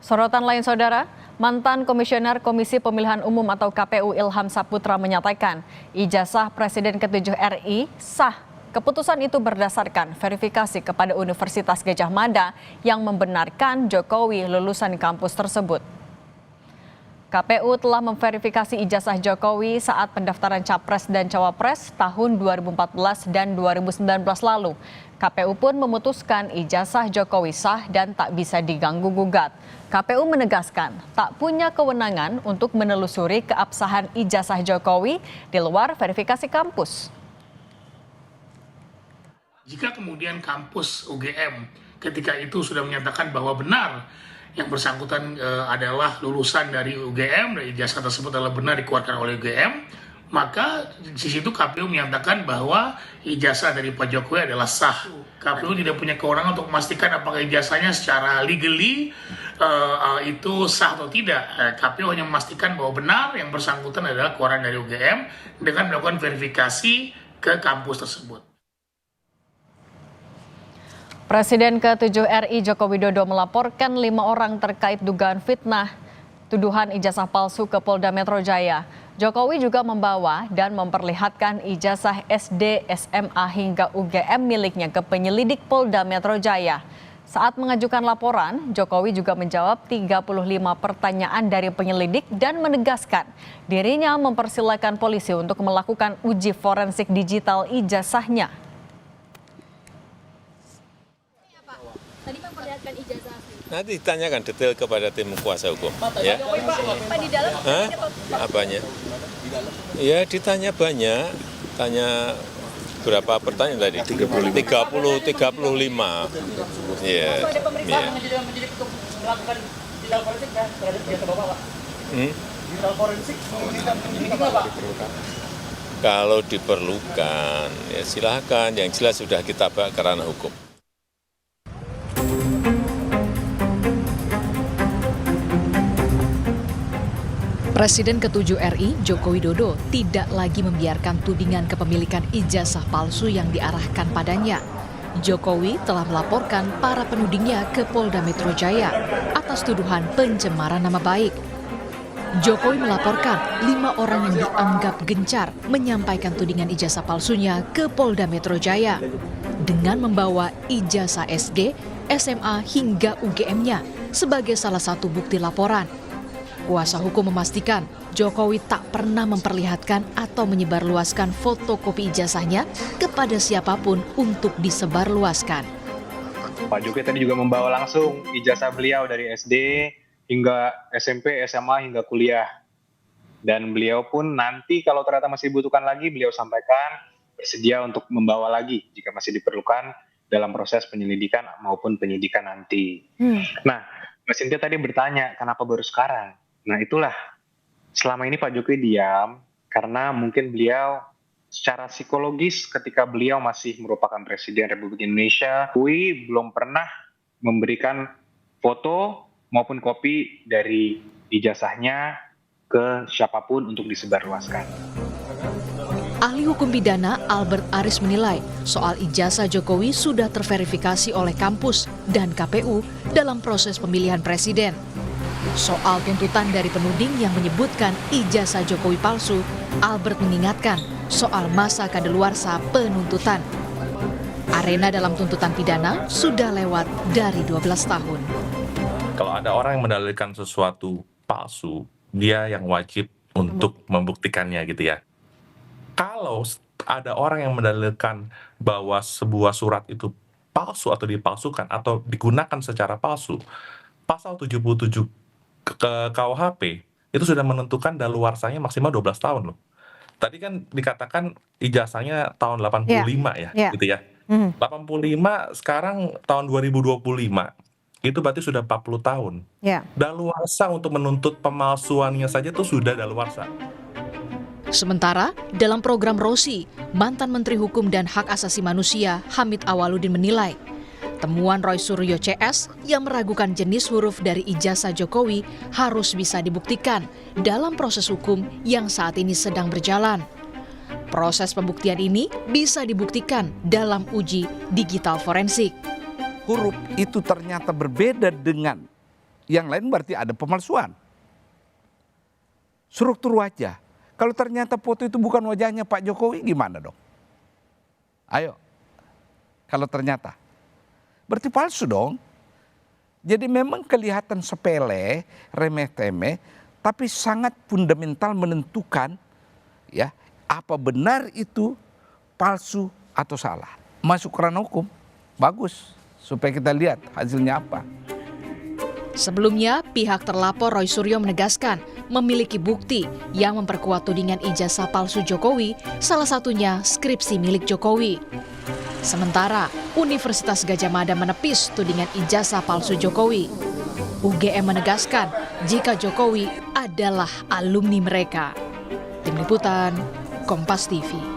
Sorotan lain saudara, mantan Komisioner Komisi Pemilihan Umum atau KPU Ilham Saputra menyatakan ijazah Presiden ke-7 RI sah. Keputusan itu berdasarkan verifikasi kepada Universitas Gadjah Mada yang membenarkan Jokowi lulusan kampus tersebut. KPU telah memverifikasi ijazah Jokowi saat pendaftaran Capres dan Cawapres tahun 2014 dan 2019 lalu. KPU pun memutuskan ijazah Jokowi sah dan tak bisa diganggu-gugat. KPU menegaskan tak punya kewenangan untuk menelusuri keabsahan ijazah Jokowi di luar verifikasi kampus. Jika kemudian kampus UGM ketika itu sudah menyatakan bahwa benar yang bersangkutan adalah lulusan dari UGM dan ijazah tersebut adalah benar dikeluarkan oleh UGM, maka di situ KPU menyatakan bahwa ijazah dari Pak Jokowi adalah sah. KPU tidak punya kewenangan untuk memastikan apakah ijazahnya secara legally itu sah atau tidak. KPU hanya memastikan bahwa benar yang bersangkutan adalah keluaran dari UGM dengan melakukan verifikasi ke kampus tersebut. Presiden ke-7 RI Joko Widodo melaporkan 5 orang terkait dugaan fitnah tuduhan ijazah palsu ke Polda Metro Jaya. Jokowi juga membawa dan memperlihatkan ijazah SD, SMA hingga UGM miliknya ke penyelidik Polda Metro Jaya. Saat mengajukan laporan, Jokowi juga menjawab 35 pertanyaan dari penyelidik dan menegaskan dirinya mempersilahkan polisi untuk melakukan uji forensik digital ijazahnya. Tadi memperlihatkan ijazah. Nanti ditanyakan detail kepada tim kuasa hukum. Ya. Pak di dalam Apanya? Ya ditanya banyak, tanya berapa pertanyaan tadi? 35. Iya. ada pemeriksaan menjadi untuk melakukan digital forensik ya terhadap ijazah Bapak, Pak. Digital forensik ini Bapak. Kalau diperlukan, ya silakan. Yang jelas sudah kita bawa ke ranah hukum. Presiden ke-7 RI Joko Widodo tidak lagi membiarkan tudingan kepemilikan ijazah palsu yang diarahkan padanya. Jokowi telah melaporkan para penudingnya ke Polda Metro Jaya atas tuduhan pencemaran nama baik. Jokowi melaporkan 5 orang yang dianggap gencar menyampaikan tudingan ijazah palsunya ke Polda Metro Jaya dengan membawa ijazah SD, SMA hingga UGM-nya sebagai salah satu bukti laporan. Kuasa hukum memastikan Jokowi tak pernah memperlihatkan atau menyebarluaskan fotokopi ijazahnya kepada siapapun untuk disebarluaskan. Pak Jokowi tadi juga membawa langsung ijazah beliau dari SD hingga SMP, SMA hingga kuliah. Dan beliau pun nanti kalau ternyata masih dibutuhkan lagi, beliau sampaikan bersedia untuk membawa lagi jika masih diperlukan dalam proses penyelidikan maupun penyidikan nanti. Nah, Mbak Cynthia tadi bertanya, kenapa baru sekarang? Nah itulah, selama ini Pak Jokowi diam karena mungkin beliau secara psikologis ketika beliau masih merupakan Presiden Republik Indonesia, Jokowi belum pernah memberikan foto maupun kopi dari ijazahnya ke siapapun untuk disebarluaskan. Ahli hukum pidana Albert Aris menilai soal ijazah Jokowi sudah terverifikasi oleh kampus dan KPU dalam proses pemilihan presiden. Soal tuntutan dari penuding yang menyebutkan ijazah Jokowi palsu, Albert mengingatkan soal masa kadaluarsa penuntutan. Arena dalam tuntutan pidana sudah lewat dari 12 tahun. Kalau ada orang yang mendalilkan sesuatu palsu, dia yang wajib untuk membuktikannya gitu ya. Kalau ada orang yang mendalilkan bahwa sebuah surat itu palsu atau dipalsukan atau digunakan secara palsu, pasal 77 ke KUHP itu sudah menentukan daluarsanya maksimal 12 tahun loh. Tadi kan dikatakan ijazahnya tahun 85 gitu ya. 85 sekarang tahun 2025 itu berarti sudah 40 tahun. Daluarsa untuk menuntut pemalsuannya saja itu sudah daluarsa. Sementara dalam program ROSI, mantan Menteri Hukum dan Hak Asasi Manusia Hamid Awaludin menilai temuan Roy Suryo CS yang meragukan jenis huruf dari ijazah Jokowi harus bisa dibuktikan dalam proses hukum yang saat ini sedang berjalan. Proses pembuktian ini bisa dibuktikan dalam uji digital forensik. Huruf itu ternyata berbeda dengan yang lain berarti ada pemalsuan. Struktur wajah. Kalau ternyata foto itu bukan wajahnya Pak Jokowi, gimana dong? Ayo, kalau ternyata. Berarti palsu dong. Jadi memang kelihatan sepele, remeh-temeh, tapi sangat fundamental menentukan ya apa benar itu palsu atau salah. Masuk ke ranah hukum, bagus. Supaya kita lihat hasilnya apa. Sebelumnya, pihak terlapor Roy Suryo menegaskan memiliki bukti yang memperkuat tudingan ijazah palsu Jokowi, salah satunya skripsi milik Jokowi. Sementara, Universitas Gadjah Mada menepis tudingan ijazah palsu Jokowi. UGM menegaskan jika Jokowi adalah alumni mereka. Tim Liputan, Kompas TV.